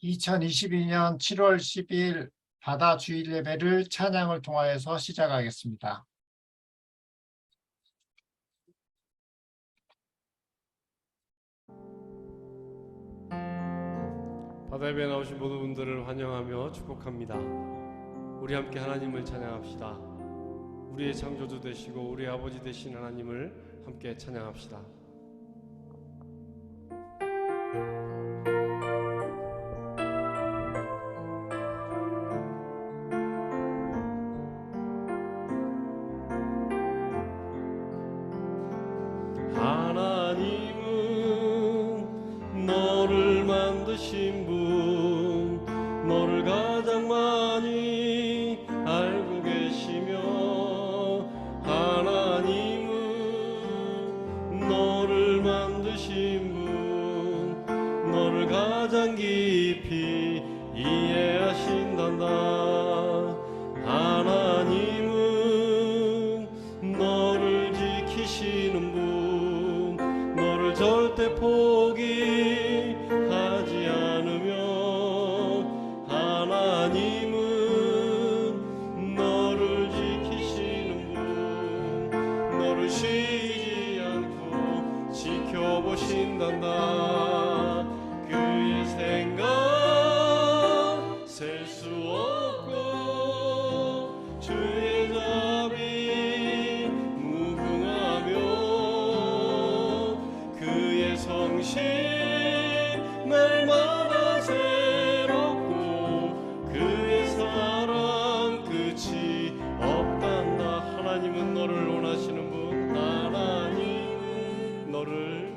2022년 7월 12일 바다 주일 예배를 찬양을 통하여서 시작하겠습니다. 바다 예배에 나오신 모든 분들을 환영하며 축복합니다. 우리 함께 하나님을 찬양합시다. 우리의 창조주 되시고 우리의 아버지 되신 하나님을 함께 찬양합시다. 하나님은 너를 만드신 분, 너를 가장 많이 알고 계시며, 하나님은 너를 만드신 분, 너를 가장 깊이 이해하신단다. 하나님은 너를 지키시는 분, 너를 절대 포기하지 않으며, 하나님은 너를 지키시는 분, 너를 쉬지 않고 지켜보신단다. 그의 생각 셀 수 없고 주의 자비 무궁하며, 그의 성실 날마다 새롭고 그의 사랑 끝이 없단다. 하나님은 너를 원하시는 분, 하나님은 너를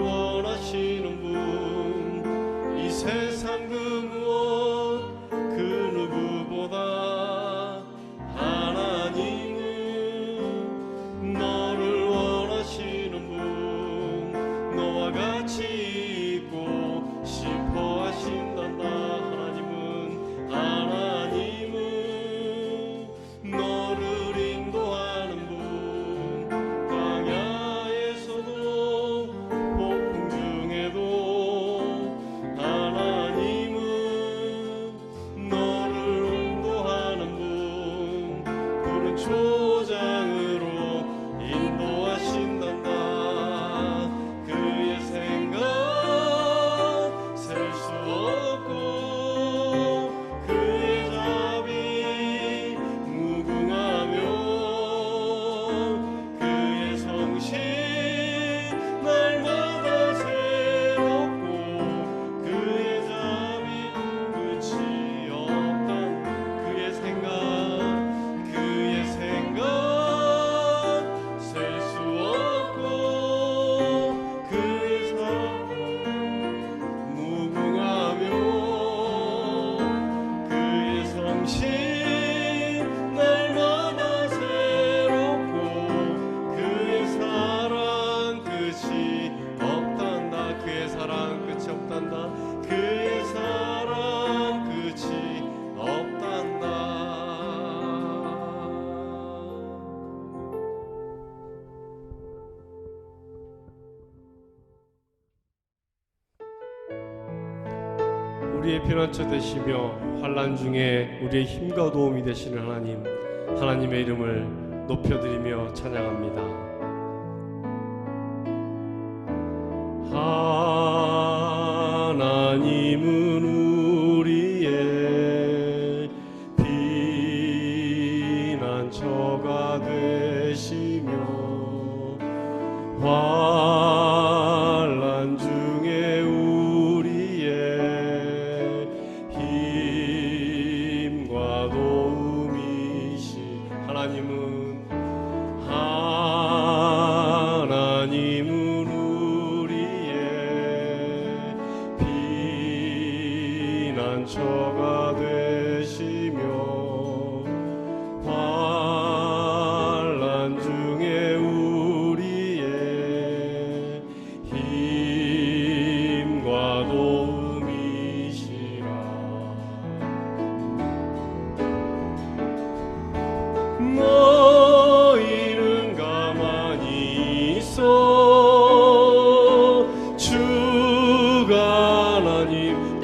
원하시는 분, 이 세상 그 무엇 그 누구보다 하나님은 너를 원하시는 분, 너와 같이 있고 싶어 하신단다. 하나님은 너를 인도하는 분, 광야에서도 폭풍 중에도 하나님은 너를 인도하는 분, 푸른 초장으로 인도하신단다. 그의 생각 셀 수 없고 그의 자비 무궁하며, 그의 성실 날마다 새롭고 그의 자비 끝이 없단. 그의 생각 셀 수 없고 그의 사랑 무궁하며, 그의 성실 날마다 새롭고 그의 사랑 끝이 없단다. 그의 사랑 끝이 없단다. 그의 사랑 끝이 없단다. 우리의 피난처 되시며 환난 중에 우리의 힘과 도움이 되시는 하나님, 하나님의 이름을 높여드리며 찬양합니다. 하나님은 우리의 피난처가 되시며, 환난 중에 우리의 힘과 도움이시. 하나님은 우리의 피난처가 되시며, 환난 중에 우리의 힘과 도움이시라. 너희는 가만히 있어 주가 하나님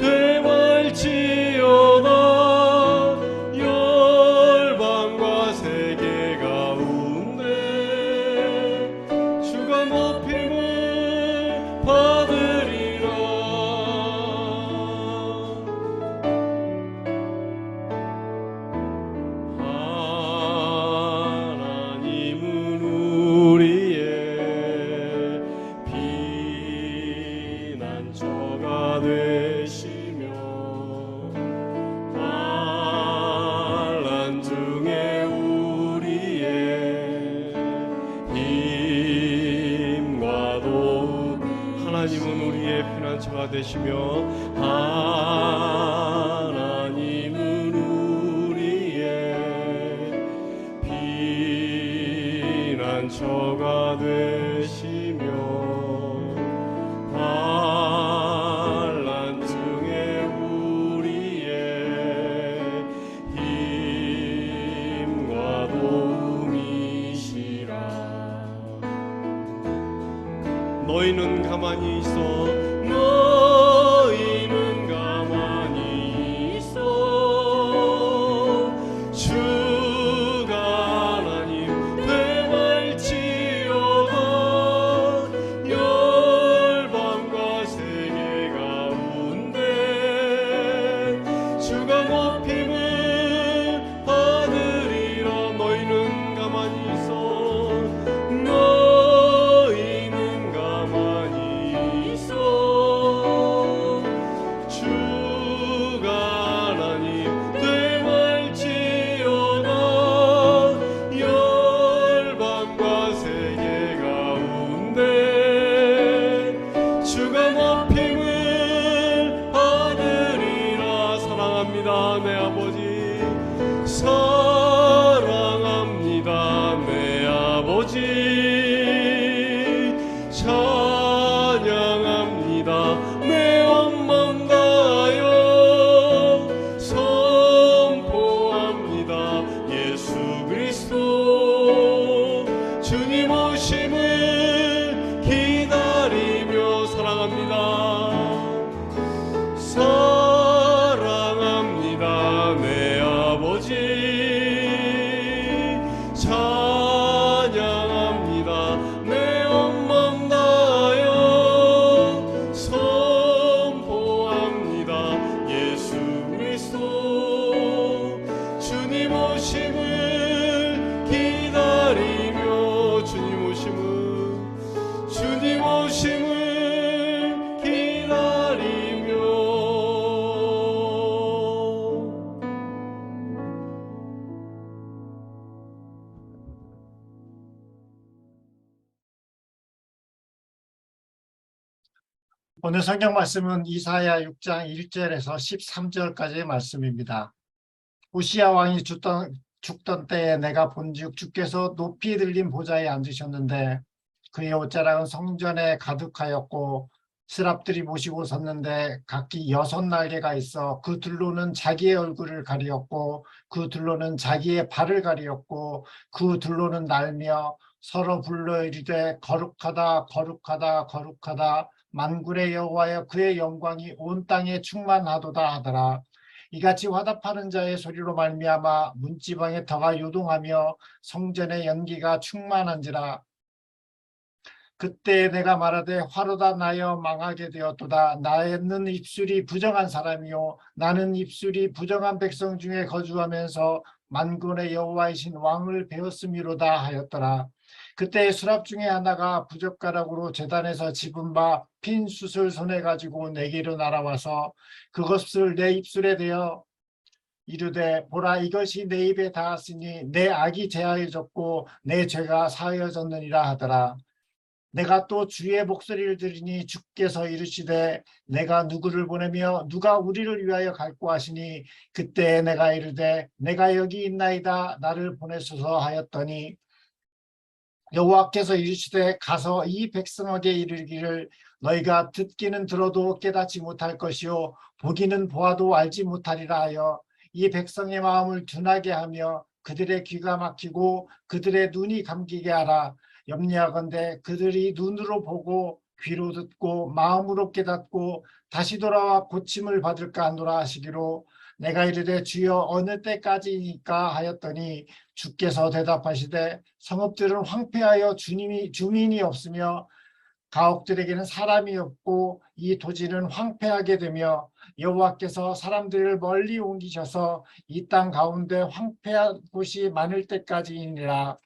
피난처가 되시며 환난 중에 우리의 힘과 도움 하나님은 우리의 피난처가 되시며 하나님은 우리의 피난처가 되시며 환난 중에 우리의 힘과 도움이시라. 너희는 가만히 있어 너희는 가만히 있어 주가 하나님 되말지어다 열방과 세계 가운데 주가 높임을 받으리라. 너희는 가만히 있어 너희는 가만히 있어 주가 하나님 되말지어다 열방과 세계 가운데 주가 높임을 받으리라. 사랑합니다 내 아버지 사랑합니다 내 아버지 찬양합니다 내 온 마음 다하여 선포합니다 예수 그리스도 주님 오심을 기다리며 사랑합니다 사랑합니다 내 아버지 찬양합니다 내 온 마음 다하여 선포합니다 예수 그리스도 주님 오심을 기다리며 주님 오심을 기다리며 오늘 성경 말씀은 이사야 6장 1절에서 13절까지의 말씀입니다. 우시야 왕이 죽던 때에 내가 본즉 주께서 높이 들린 보좌에 앉으셨는데 그의 옷자락은 성전에 가득하였고 스랍들이 모시고 섰는데 각기 6날개가 있어 그 둘로는 자기의 얼굴을 가리었고 그 둘로는 자기의 발을 가리었고 그 둘로는 날며 서로 불러 이르되 거룩하다 거룩하다 거룩하다 만군의 여호와여 그의 영광이 온 땅에 충만하도다 하더라. 이같이 화답하는 자의 소리로 말미암아 문지방에 터가 요동하며 성전의 연기가 충만한지라. 그때 내가 말하되 화로다 나여 망하게 되었도다. 나는 입술이 부정한 사람이요 나는 입술이 부정한 백성 중에 거주하면서 만군의 여호와이신 왕을 배웠음이로다 하였더라. 그때 수랍 중에 하나가 부젓가락으로 제단에서 집은 바 핀 숯을 손에 가지고 내게로 날아와서 그것을 내 입술에 대어 이르되 보라 이것이 내 입에 닿았으니 내 악이 제하여졌고 내 죄가 사하여졌느니라 하더라. 내가 또 주의 목소리를 들으니 주께서 이르시되 내가 누구를 보내며 누가 우리를 위하여 갈고 하시니 그때 내가 이르되 내가 여기 있나이다 나를 보내소서 하였더니 여호와께서 이르시되 가서 이 백성에게 이르기를 너희가 듣기는 들어도 깨닫지 못할 것이요 보기는 보아도 알지 못하리라 하여 이 백성의 마음을 둔하게 하며 그들의 귀가 막히고 그들의 눈이 감기게 하라. 염려하건대 그들이 눈으로 보고 귀로 듣고 마음으로 깨닫고 다시 돌아와 고침을 받을까 하노라 하시기로 내가 이르되 주여 어느 때까지니까 하였더니 주께서 대답하시되 성읍들은 황폐하여 주민이 없으며 가옥들에게는 사람이 없고 이 도지는 황폐하게 되며 여호와께서 사람들을 멀리 옮기셔서 이 땅 가운데 황폐한 곳이 많을 때까지이니라.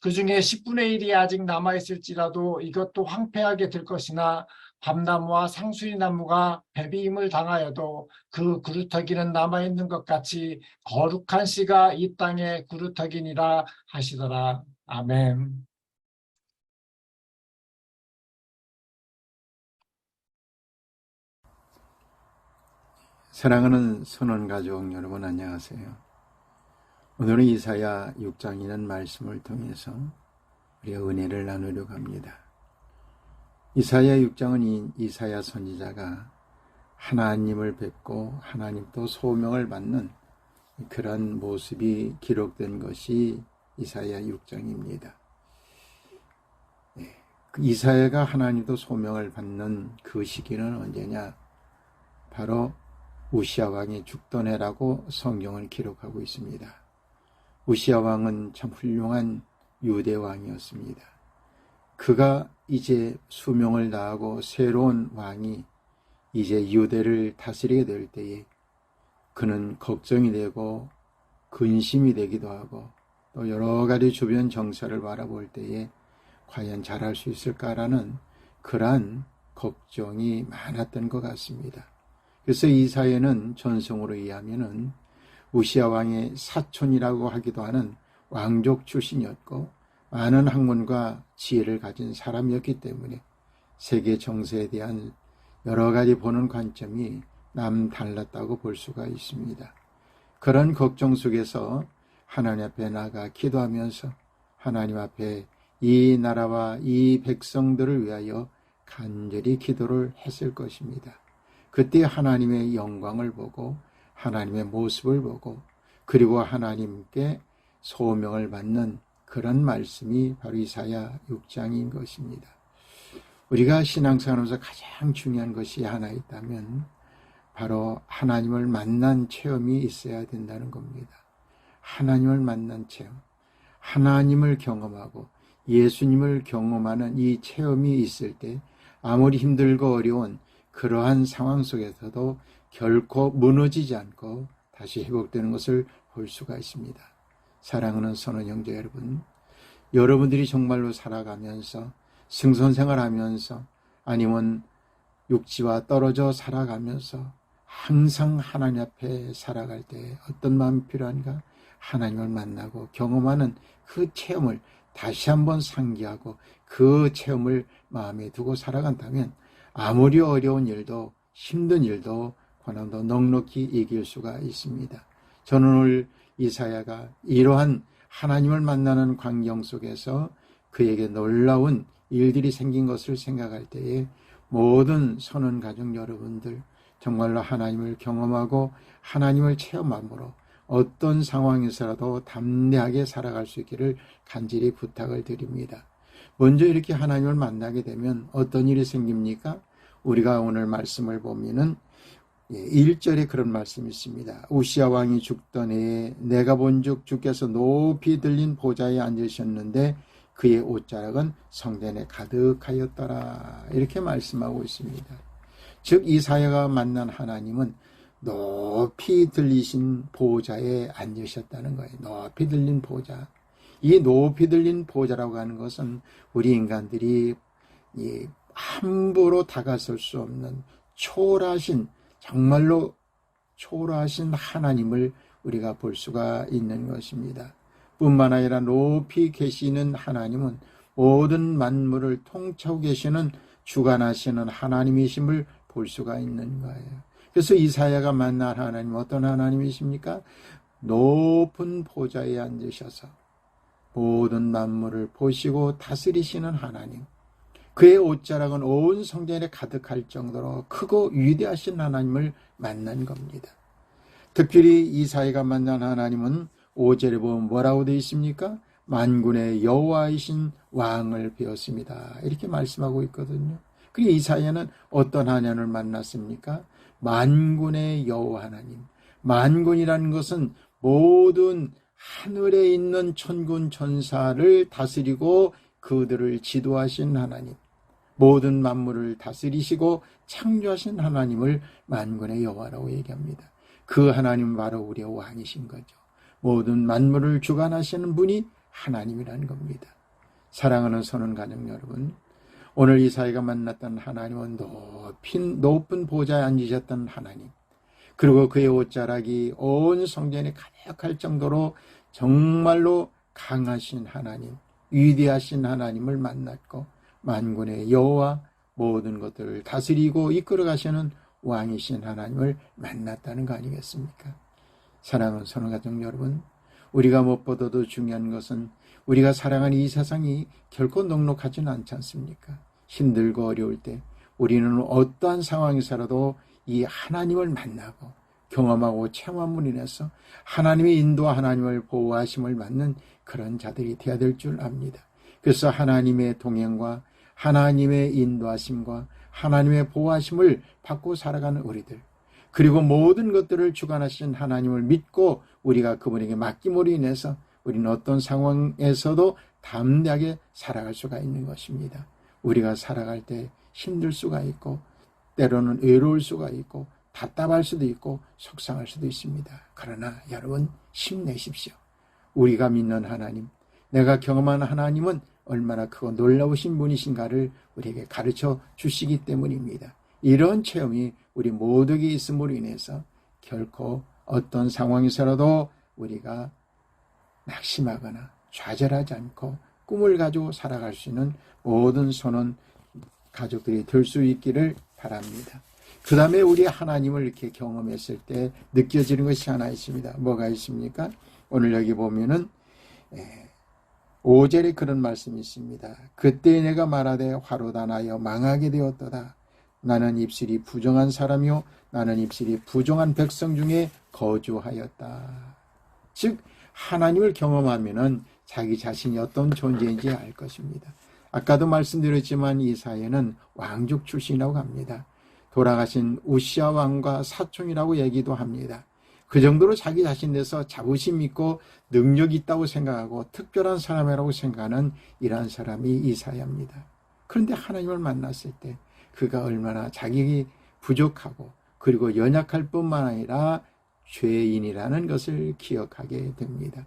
그 중에 10분의 1이 아직 남아있을지라도 이것도 황폐하게 될 것이나 밤나무와 상수리 나무가 배비임을 당하여도 그 구루터기는 남아있는 것 같이 거룩한 씨가 이 땅에 구루터기니라 하시더라. 아멘. 사랑하는 선원가족 여러분, 안녕하세요. 오늘은 이사야 6장이라는 말씀을 통해서 우리가 은혜를 나누려고 합니다. 이사야 6장은 이사야 선지자가 하나님을 뵙고 하나님 또 소명을 받는 그런 모습이 기록된 것이 이사야 6장입니다. 이사야가 하나님도 소명을 받는 그 시기는 언제냐? 바로 우시아 왕이 죽던 해라고 성경을 기록하고 있습니다. 우시아 왕은 참 훌륭한 유대 왕이었습니다. 그가 이제 수명을 다하고 새로운 왕이 이제 유대를 다스리게 될 때에 그는 걱정이 되고 근심이 되기도 하고 또 여러 가지 주변 정세를 바라볼 때에 과연 잘할 수 있을까라는 그러한 걱정이 많았던 것 같습니다. 그래서 이사야는 전성으로 의하면은 우시아 왕의 사촌이라고 하기도 하는 왕족 출신이었고 많은 학문과 지혜를 가진 사람이었기 때문에 세계 정세에 대한 여러 가지 보는 관점이 남달랐다고 볼 수가 있습니다. 그런 걱정 속에서 하나님 앞에 나가 기도하면서 하나님 앞에 이 나라와 이 백성들을 위하여 간절히 기도를 했을 것입니다. 그때 하나님의 영광을 보고 하나님의 모습을 보고 그리고 하나님께 소명을 받는 그런 말씀이 바로 이사야 6장인 것입니다. 우리가 신앙생활하면서 가장 중요한 것이 하나 있다면 바로 하나님을 만난 체험이 있어야 된다는 겁니다. 하나님을 만난 체험, 하나님을 경험하고 예수님을 경험하는 이 체험이 있을 때 아무리 힘들고 어려운 그러한 상황 속에서도 결코 무너지지 않고 다시 회복되는 것을 볼 수가 있습니다. 사랑하는 선원 형제 여러분, 여러분들이 정말로 살아가면서 승선생활하면서 아니면 육지와 떨어져 살아가면서 항상 하나님 앞에 살아갈 때 어떤 마음이 필요한가? 하나님을 만나고 경험하는 그 체험을 다시 한번 상기하고 그 체험을 마음에 두고 살아간다면 아무리 어려운 일도 힘든 일도 고난도 넉넉히 이길 수가 있습니다. 저는 오늘 이사야가 이러한 하나님을 만나는 광경 속에서 그에게 놀라운 일들이 생긴 것을 생각할 때에 모든 선원 가족 여러분들 정말로 하나님을 경험하고 하나님을 체험함으로 어떤 상황에서라도 담대하게 살아갈 수 있기를 간절히 부탁을 드립니다. 먼저 이렇게 하나님을 만나게 되면 어떤 일이 생깁니까? 우리가 오늘 말씀을 보면은 1절에 그런 말씀이 있습니다. 우시아 왕이 죽던 해에 내가 본즉 주께서 높이 들린 보좌에 앉으셨는데 그의 옷자락은 성전에 가득하였더라. 이렇게 말씀하고 있습니다. 즉 이사야가 만난 하나님은 높이 들리신 보좌에 앉으셨다는 거예요. 높이 들린 보좌. 이 높이 들린 보좌라고 하는 것은 우리 인간들이 함부로 다가설 수 없는 초월하신, 정말로 초월하신 하나님을 우리가 볼 수가 있는 것입니다. 뿐만 아니라 높이 계시는 하나님은 모든 만물을 통치하고 계시는 주관하시는 하나님이심을 볼 수가 있는 거예요. 그래서 이사야가 만난 하나님 어떤 하나님이십니까? 높은 보좌에 앉으셔서 모든 만물을 보시고 다스리시는 하나님. 그의 옷자락은 온 성전에 가득할 정도로 크고 위대하신 하나님을 만난 겁니다. 특별히 이사야가 만난 하나님은 5절에 보면 뭐라고 되어 있습니까? 만군의 여호와이신 왕을 배웠습니다. 이렇게 말씀하고 있거든요. 그리고 이사야는 어떤 하나님을 만났습니까? 만군의 여호와 하나님. 만군이라는 것은 모든 하늘에 있는 천군 천사를 다스리고 그들을 지도하신 하나님, 모든 만물을 다스리시고 창조하신 하나님을 만군의 여호와라고 얘기합니다. 그 하나님은 바로 우리의 왕이신 거죠. 모든 만물을 주관하시는 분이 하나님이라는 겁니다. 사랑하는 선원 가족 여러분, 오늘 이사야가 만났던 하나님은 높은 보좌에 앉으셨던 하나님, 그리고 그의 옷자락이 온 성전에 가득할 정도로 정말로 강하신 하나님, 위대하신 하나님을 만났고 만군의 여호와, 모든 것들을 다스리고 이끌어 가시는 왕이신 하나님을 만났다는 거 아니겠습니까? 사랑하는 성도가족 여러분, 우리가 무엇보다도 중요한 것은 우리가 살아가는 이 세상이 결코 넉넉하지는 않지 않습니까? 힘들고 어려울 때 우리는 어떠한 상황에서라도 이 하나님을 만나고 경험하고 체험함으로 인해서 하나님의 인도와 하나님을 보호하심을 받는 그런 자들이 되어야 될 줄 압니다. 그래서 하나님의 동행과 하나님의 인도하심과 하나님의 보호하심을 받고 살아가는 우리들, 그리고 모든 것들을 주관하신 하나님을 믿고 우리가 그분에게 맡김으로 인해서 우리는 어떤 상황에서도 담대하게 살아갈 수가 있는 것입니다. 우리가 살아갈 때 힘들 수가 있고 때로는 외로울 수가 있고 답답할 수도 있고 속상할 수도 있습니다. 그러나 여러분, 힘내십시오. 우리가 믿는 하나님, 내가 경험한 하나님은 얼마나 크고 놀라우신 분이신가를 우리에게 가르쳐 주시기 때문입니다. 이런 체험이 우리 모두에게 있음으로 인해서 결코 어떤 상황에서라도 우리가 낙심하거나 좌절하지 않고 꿈을 가지고 살아갈 수 있는 모든 선원 가족들이 될 수 있기를 바랍니다. 그 다음에 우리 하나님을 이렇게 경험했을 때 느껴지는 것이 하나 있습니다. 뭐가 있습니까? 오늘 여기 보면은 5절에 그런 말씀이 있습니다. 그때 내가 말하되 화로다 나여 망하게 되었도다. 나는 입술이 부정한 사람이요 나는 입술이 부정한 백성 중에 거주하였다. 즉 하나님을 경험하면은 자기 자신이 어떤 존재인지 알 것입니다. 아까도 말씀드렸지만 이사야는 왕족 출신이라고 합니다. 돌아가신 우시아 왕과 사촌이라고 얘기도 합니다. 그 정도로 자기 자신에 대해서 자부심 있고 능력이 있다고 생각하고 특별한 사람이라고 생각하는 이러한 사람이 이사야입니다. 그런데 하나님을 만났을 때 그가 얼마나 자기 부족하고 그리고 연약할 뿐만 아니라 죄인이라는 것을 기억하게 됩니다.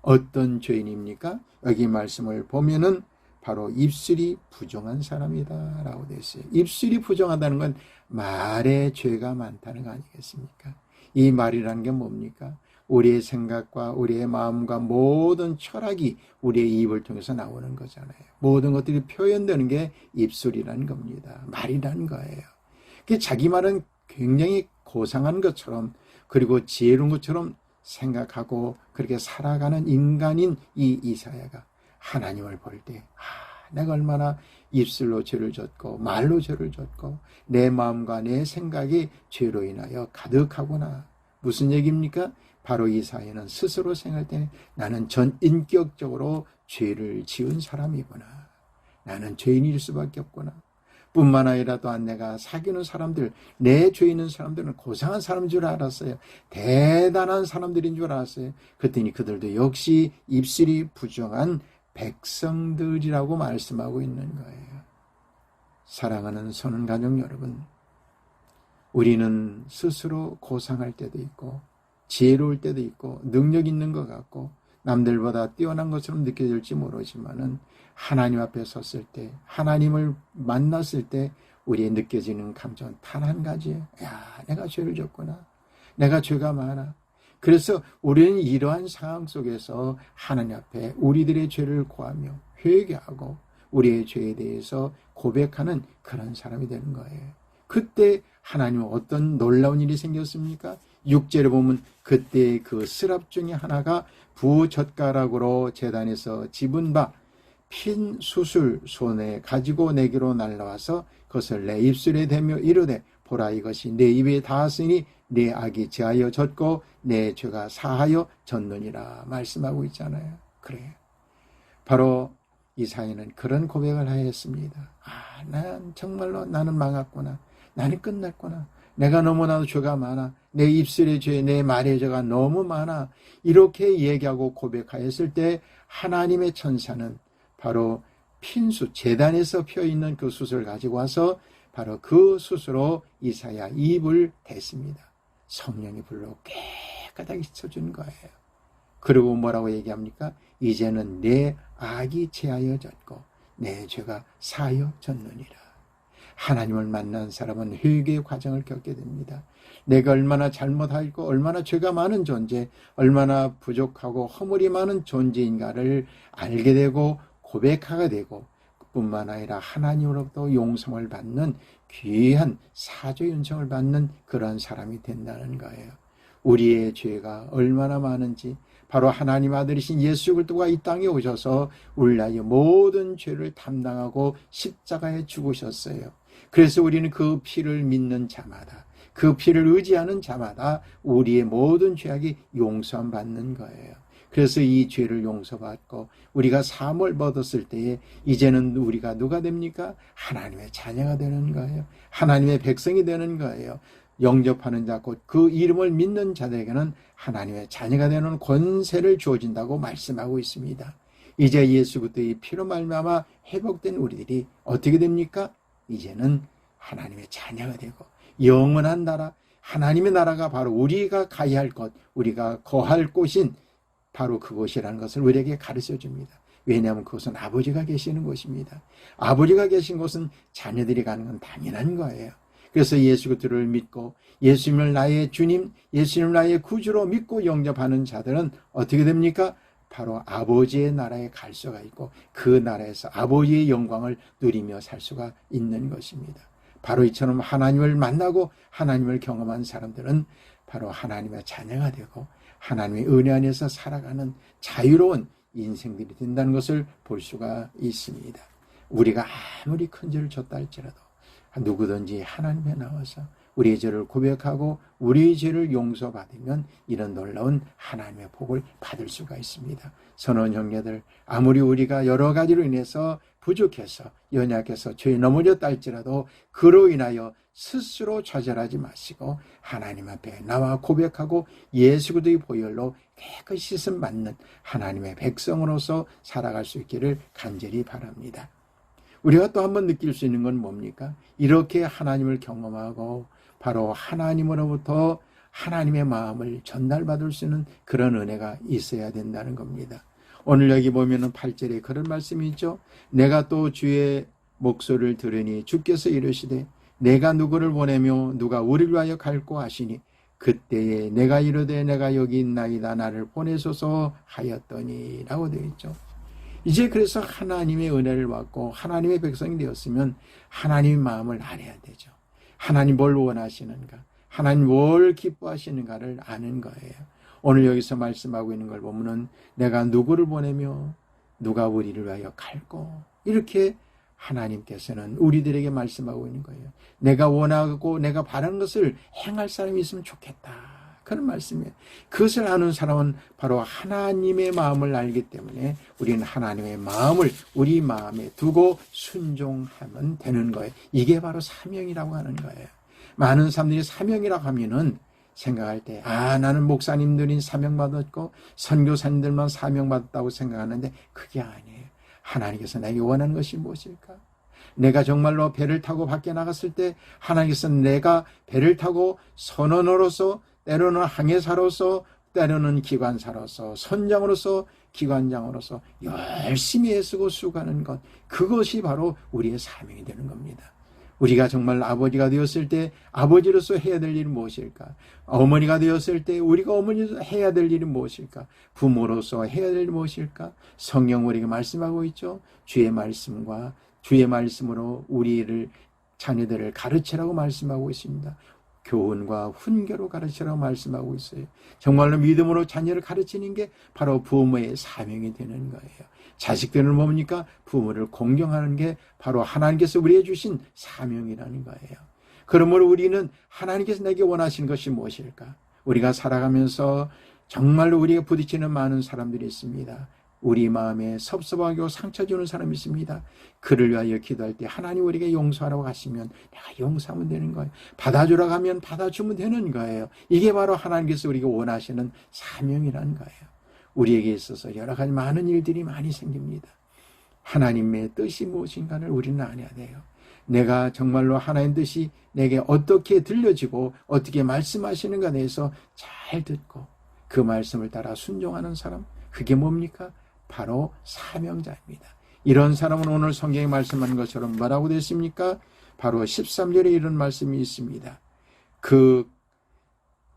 어떤 죄인입니까? 여기 말씀을 보면은 바로 입술이 부정한 사람이다 라고 되어 있어요. 입술이 부정하다는 건 말에 죄가 많다는 거 아니겠습니까? 이 말이라는 게 뭡니까? 우리의 생각과 우리의 마음과 모든 철학이 우리의 입을 통해서 나오는 거잖아요. 모든 것들이 표현되는 게 입술이라는 겁니다. 말이라는 거예요. 자기 말은 굉장히 고상한 것처럼 그리고 지혜로운 것처럼 생각하고 그렇게 살아가는 인간인 이 이사야가 하나님을 볼 때 내가 얼마나 입술로 죄를 졌고 말로 죄를 졌고 내 마음과 내 생각이 죄로 인하여 가득하구나. 무슨 얘기입니까? 바로 이사야는 스스로 생각할 때 나는 전 인격적으로 죄를 지은 사람이구나. 나는 죄인일 수밖에 없구나. 뿐만 아니라 또한 내가 사귀는 사람들, 내 죄 있는 사람들은 고상한 사람인 줄 알았어요. 대단한 사람들인 줄 알았어요. 그랬더니 그들도 역시 입술이 부정한 백성들이라고 말씀하고 있는 거예요. 사랑하는 선한 가족 여러분, 우리는 스스로 고상할 때도 있고 지혜로울 때도 있고 능력 있는 것 같고 남들보다 뛰어난 것처럼 느껴질지 모르지만은 하나님 앞에 섰을 때 하나님을 만났을 때 우리의 느껴지는 감정은 단 한 가지예요. 내가 죄를 졌구나. 내가 죄가 많아. 그래서 우리는 이러한 상황 속에서 하나님 앞에 우리들의 죄를 고하며 회개하고 우리의 죄에 대해서 고백하는 그런 사람이 되는 거예요. 그때 하나님은 어떤 놀라운 일이 생겼습니까? 6절에 보면 그때 그 스랍 중에 하나가 부젓가락으로 제단에서 집은 바 핀 숯을 손에 가지고 내게로 날라와서 그것을 내 입술에 대며 이르되 보라 이것이 내 입에 닿았으니 내 악이 제하여 졌고 내 죄가 사하여 졌느니라 말씀하고 있잖아요. 그래요. 바로 이사야는 그런 고백을 하였습니다. 난 정말로 나는 망했구나. 나는 끝났구나. 내가 너무나도 죄가 많아. 내 입술의 죄, 내 말의 죄가 너무 많아. 이렇게 얘기하고 고백하였을 때 하나님의 천사는 바로 핀숯, 제단에서 펴있는 그 숯을 가지고 와서 바로 그 숯으로 이사야 입을 댔습니다. 성령이 불러 깨끗하게 씻어준 거예요. 그리고 뭐라고 얘기합니까? 이제는 내 악이 제하여 졌고 내 죄가 사여졌느니라. 하나님을 만난 사람은 회개의 과정을 겪게 됩니다. 내가 얼마나 잘못하고 얼마나 죄가 많은 존재, 얼마나 부족하고 허물이 많은 존재인가를 알게 되고 고백하게 되고, 뿐만 아니라 하나님으로부터 용서를 받는 귀한 사죄 은총을 받는 그러한 사람이 된다는 거예요. 우리의 죄가 얼마나 많은지 바로 하나님 아들이신 예수 그리스도가 이 땅에 오셔서 우리의 모든 죄를 담당하고 십자가에 죽으셨어요. 그래서 우리는 그 피를 믿는 자마다, 그 피를 의지하는 자마다 우리의 모든 죄악이 용서함 받는 거예요. 그래서 이 죄를 용서받고 우리가 사함을 얻었을 때에 이제는 우리가 누가 됩니까? 하나님의 자녀가 되는 거예요. 하나님의 백성이 되는 거예요. 영접하는 자, 곧 그 이름을 믿는 자들에게는 하나님의 자녀가 되는 권세를 주어진다고 말씀하고 있습니다. 이제 예수 그리스도의 피로 말미암아 회복된 우리들이 어떻게 됩니까? 이제는 하나님의 자녀가 되고 영원한 나라, 하나님의 나라가 바로 우리가 가야 할 것, 우리가 거할 곳인 바로 그곳이라는 것을 우리에게 가르쳐 줍니다. 왜냐하면 그것은 아버지가 계시는 곳입니다. 아버지가 계신 곳은 자녀들이 가는 건 당연한 거예요. 그래서 예수 그리스도를 믿고 예수님을 나의 주님, 예수님을 나의 구주로 믿고 영접하는 자들은 어떻게 됩니까? 바로 아버지의 나라에 갈 수가 있고 그 나라에서 아버지의 영광을 누리며 살 수가 있는 것입니다. 바로 이처럼 하나님을 만나고 하나님을 경험한 사람들은 바로 하나님의 자녀가 되고 하나님의 은혜 안에서 살아가는 자유로운 인생들이 된다는 것을 볼 수가 있습니다. 우리가 아무리 큰 죄를 졌다 할지라도 누구든지 하나님에 나와서 우리의 죄를 고백하고 우리의 죄를 용서받으면 이런 놀라운 하나님의 복을 받을 수가 있습니다. 선원 형제들, 아무리 우리가 여러 가지로 인해서 부족해서 연약해서 죄에 넘어졌다 할지라도 그로 인하여 스스로 좌절하지 마시고 하나님 앞에 나와 고백하고 예수 그리스도의 보혈로 깨끗이 씻음 받는 하나님의 백성으로서 살아갈 수 있기를 간절히 바랍니다. 우리가 또 한번 느낄 수 있는 건 뭡니까? 이렇게 하나님을 경험하고 바로 하나님으로부터 하나님의 마음을 전달받을 수 있는 그런 은혜가 있어야 된다는 겁니다. 오늘 여기 보면은 8절에 그런 말씀이 있죠. 내가 또 주의 목소리를 들으니 주께서 이르시되 내가 누구를 보내며 누가 우리를 위하여 갈고 하시니 그때에 내가 이르되 내가 여기 있나이다 나를 보내소서 하였더니 라고 되어 있죠. 이제 그래서 하나님의 은혜를 받고 하나님의 백성이 되었으면 하나님의 마음을 알아야 되죠. 하나님 뭘 원하시는가, 하나님 뭘 기뻐하시는가를 아는 거예요. 오늘 여기서 말씀하고 있는 걸 보면은 내가 누구를 보내며 누가 우리를 위하여 갈고, 이렇게 하나님께서는 우리들에게 말씀하고 있는 거예요. 내가 원하고 내가 바라는 것을 행할 사람이 있으면 좋겠다, 그런 말씀이에요. 그것을 아는 사람은 바로 하나님의 마음을 알기 때문에 우리는 하나님의 마음을 우리 마음에 두고 순종하면 되는 거예요. 이게 바로 사명이라고 하는 거예요. 많은 사람들이 사명이라고 하면은 생각할 때 나는 목사님들이 사명받았고 선교사님들만 사명받았다고 생각하는데 그게 아니에요. 하나님께서 나에게 원하는 것이 무엇일까? 내가 정말로 배를 타고 밖에 나갔을 때 하나님께서 내가 배를 타고 선원으로서, 때로는 항해사로서, 때로는 기관사로서, 선장으로서, 기관장으로서 열심히 애쓰고 수고하는 것, 그것이 바로 우리의 사명이 되는 겁니다. 우리가 정말 아버지가 되었을 때 아버지로서 해야 될 일은 무엇일까? 어머니가 되었을 때 우리가 어머니로서 해야 될 일은 무엇일까? 부모로서 해야 될 일은 무엇일까? 성경 우리가 말씀하고 있죠. 주의 말씀과 주의 말씀으로 우리를 자녀들을 가르치라고 말씀하고 있습니다. 교훈과 훈계로 가르치라고 말씀하고 있어요. 정말로 믿음으로 자녀를 가르치는 게 바로 부모의 사명이 되는 거예요. 자식들은 뭡니까? 부모를 공경하는 게 바로 하나님께서 우리에게 주신 사명이라는 거예요. 그러므로 우리는 하나님께서 내게 원하시는 것이 무엇일까? 우리가 살아가면서 정말로 우리가 부딪히는 많은 사람들이 있습니다. 우리 마음에 섭섭하고 상처 주는 사람이 있습니다. 그를 위하여 기도할 때 하나님 우리에게 용서하라고 하시면 내가 용서하면 되는 거예요. 받아주라고 하면 받아주면 되는 거예요. 이게 바로 하나님께서 우리가 원하시는 사명이라는 거예요. 우리에게 있어서 여러 가지 많은 일들이 많이 생깁니다. 하나님의 뜻이 무엇인가를 우리는 알아야 돼요. 내가 정말로 하나님 뜻이 내게 어떻게 들려지고 어떻게 말씀하시는가 대해서 잘 듣고 그 말씀을 따라 순종하는 사람, 그게 뭡니까? 바로 사명자입니다. 이런 사람은 오늘 성경에 말씀한 것처럼 뭐라고 됐습니까? 바로 13절에 이런 말씀이 있습니다. 그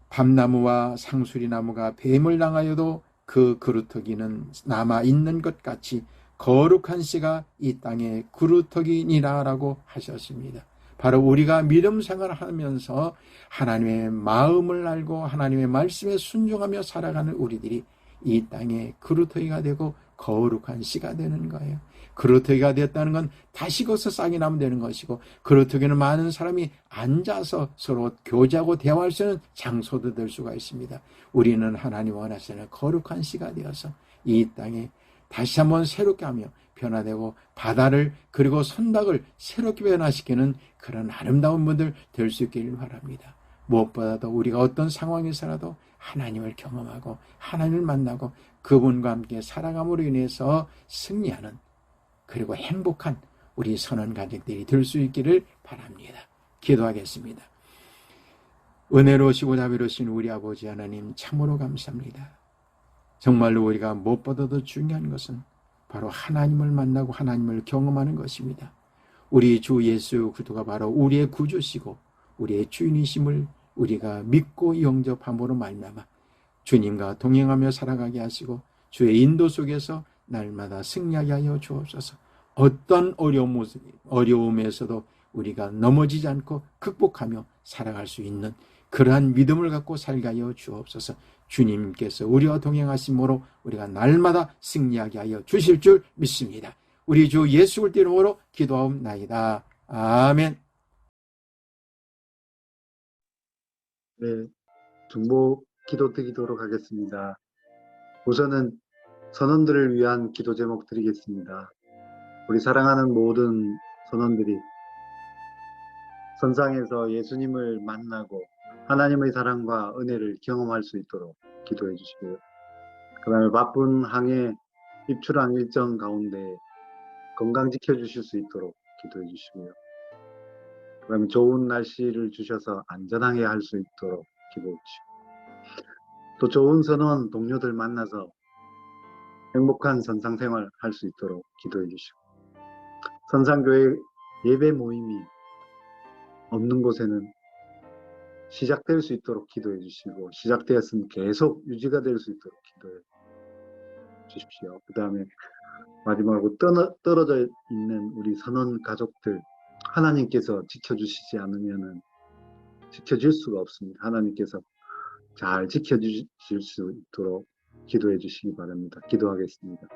밤나무와 상수리나무가 뱀을 당하여도 그 그루터기는 남아있는 것 같이 거룩한 씨가 이 땅에 그루터기니라 라고 하셨습니다. 바로 우리가 믿음 생활을 하면서 하나님의 마음을 알고 하나님의 말씀에 순종하며 살아가는 우리들이 이 땅에 그루터기가 되고 거룩한 씨가 되는 거예요. 그루터기가 됐다는 건 다시 거기서 싹이 나면 되는 것이고, 그루터기는 많은 사람이 앉아서 서로 교제하고 대화할 수 있는 장소도 될 수가 있습니다. 우리는 하나님 원하시는 거룩한 씨가 되어서 이 땅에 다시 한번 새롭게 하며 변화되고 바다를 그리고 선박을 새롭게 변화시키는 그런 아름다운 분들 될 수 있기를 바랍니다. 무엇보다도 우리가 어떤 상황에서라도 하나님을 경험하고 하나님을 만나고 그분과 함께 살아감으로 인해서 승리하는, 그리고 행복한 우리 선한 가족들이 될 수 있기를 바랍니다. 기도하겠습니다. 은혜로우시고 자비로우신 우리 아버지 하나님, 참으로 감사합니다. 정말로 우리가 무엇보다도 중요한 것은 바로 하나님을 만나고 하나님을 경험하는 것입니다. 우리 주 예수 그리스도가 바로 우리의 구주시고 우리의 주인이심을 우리가 믿고 영접함으로 말미암아 주님과 동행하며 살아가게 하시고 주의 인도 속에서 날마다 승리하게 하여 주옵소서. 어떤 어려움에서도 우리가 넘어지지 않고 극복하며 살아갈 수 있는 그러한 믿음을 갖고 살게 하여 주옵소서. 주님께서 우리와 동행하심으로 우리가 날마다 승리하게 하여 주실 줄 믿습니다. 우리 주 예수 그리스도 이름으로 기도하옵나이다. 아멘. 네, 중보 기도 드리도록 하겠습니다. 우선은 선원들을 위한 기도 제목 드리겠습니다. 우리 사랑하는 모든 선원들이 선상에서 예수님을 만나고 하나님의 사랑과 은혜를 경험할 수 있도록 기도해 주시고요. 그 다음에 바쁜 항해 입출항 일정 가운데 건강 지켜주실 수 있도록 기도해 주시고요. 그 다음에 좋은 날씨를 주셔서 안전하게 할 수 있도록 기도해 주시고, 또 좋은 선원 동료들 만나서 행복한 선상생활 할 수 있도록 기도해 주시고, 선상교회 예배 모임이 없는 곳에는 시작될 수 있도록 기도해 주시고, 시작되었으면 계속 유지가 될 수 있도록 기도해 주십시오. 그 다음에 마지막으로 떨어져 있는 우리 선원 가족들, 하나님께서 지켜주시지 않으면 지켜줄 수가 없습니다. 하나님께서 잘 지켜주실 수 있도록 기도해 주시기 바랍니다. 기도하겠습니다.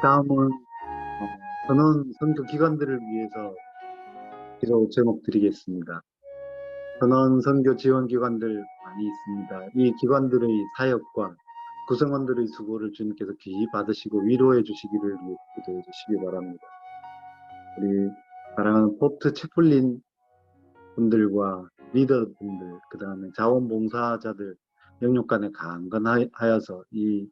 다음은 선원 선교 기관들을 위해서 기도 제목 드리겠습니다. 선원 선교 지원 기관들 많이 있습니다. 이 기관들의 사역과 구성원들의 수고를 주님께서 귀히 받으시고 위로해 주시기를 위해 기도해 주시기 바랍니다. 우리 사랑하는 포트 채플린 분들과 리더분들, 그 다음에 자원봉사자들 영육간에 강건하여서 이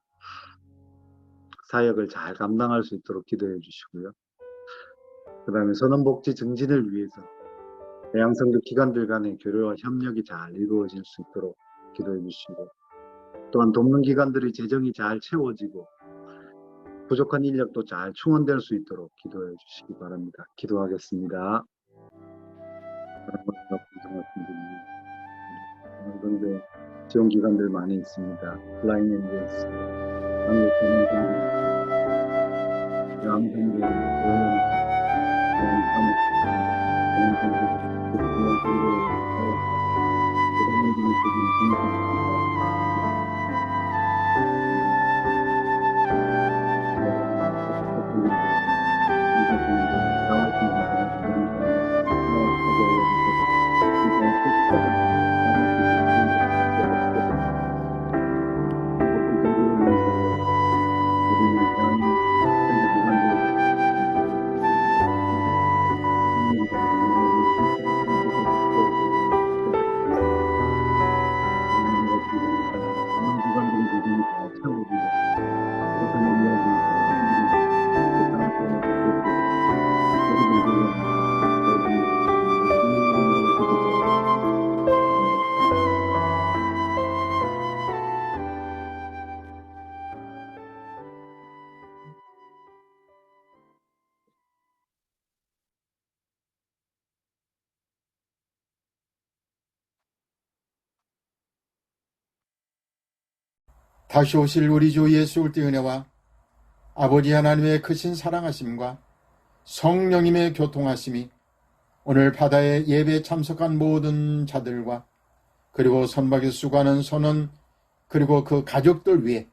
사역을 잘 감당할 수 있도록 기도해 주시고요. 그 다음에 선원복지 증진을 위해서 대양선교 기관들 간의 교류와 협력이 잘 이루어질 수 있도록 기도해 주시고, 또한 돕는 기관들의 재정이 잘 채워지고 부족한 인력도 잘 충원될 수 있도록 기도해 주시기 바랍니다. 기도하겠습니다. 그런데 지원 기관들 많이 있습니다. 플라잉 엔젤스, 한국 양성된 다시 오실 우리 주 예수 그리스도의 은혜와 아버지 하나님의 크신 사랑하심과 성령님의 교통하심이 오늘 바다의 예배에 참석한 모든 자들과 그리고 선박에 수고하는 선원 그리고 그 가족들 위해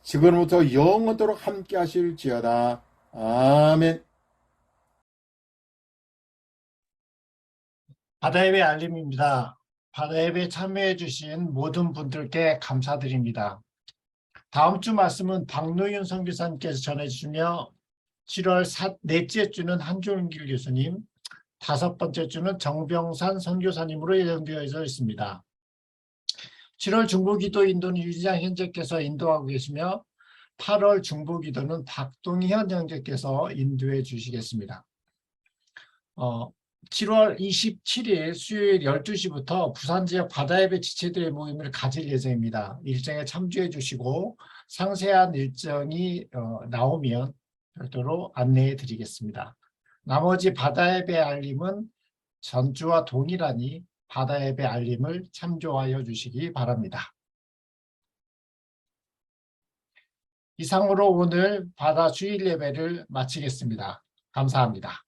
지금부터 영원토록 함께 하실지어다. 아멘. 바다예배 알림입니다. 바다예배 참여해 주신 모든 분들께 감사드립니다. 다음 주 말씀은 박노윤 선교사님께서 전해주시며 7월 넷째 주는 한종길 교수님, 5번째 주는 정병산 선교사님으로 예정되어 있습니다. 7월 중보기도 인도는 유지장 형제께서 인도하고 계시며 8월 중보기도는 박동현 형제께서 인도해 주시겠습니다. 7월 27일 수요일 12시부터 부산 지역 바다예배 지체들의 모임을 가질 예정입니다. 일정에 참조해 주시고 상세한 일정이 나오면 별도로 안내해 드리겠습니다. 나머지 바다예배 알림은 전주와 동일하니 바다예배 알림을 참조하여 주시기 바랍니다. 이상으로 오늘 바다 주일 예배를 마치겠습니다. 감사합니다.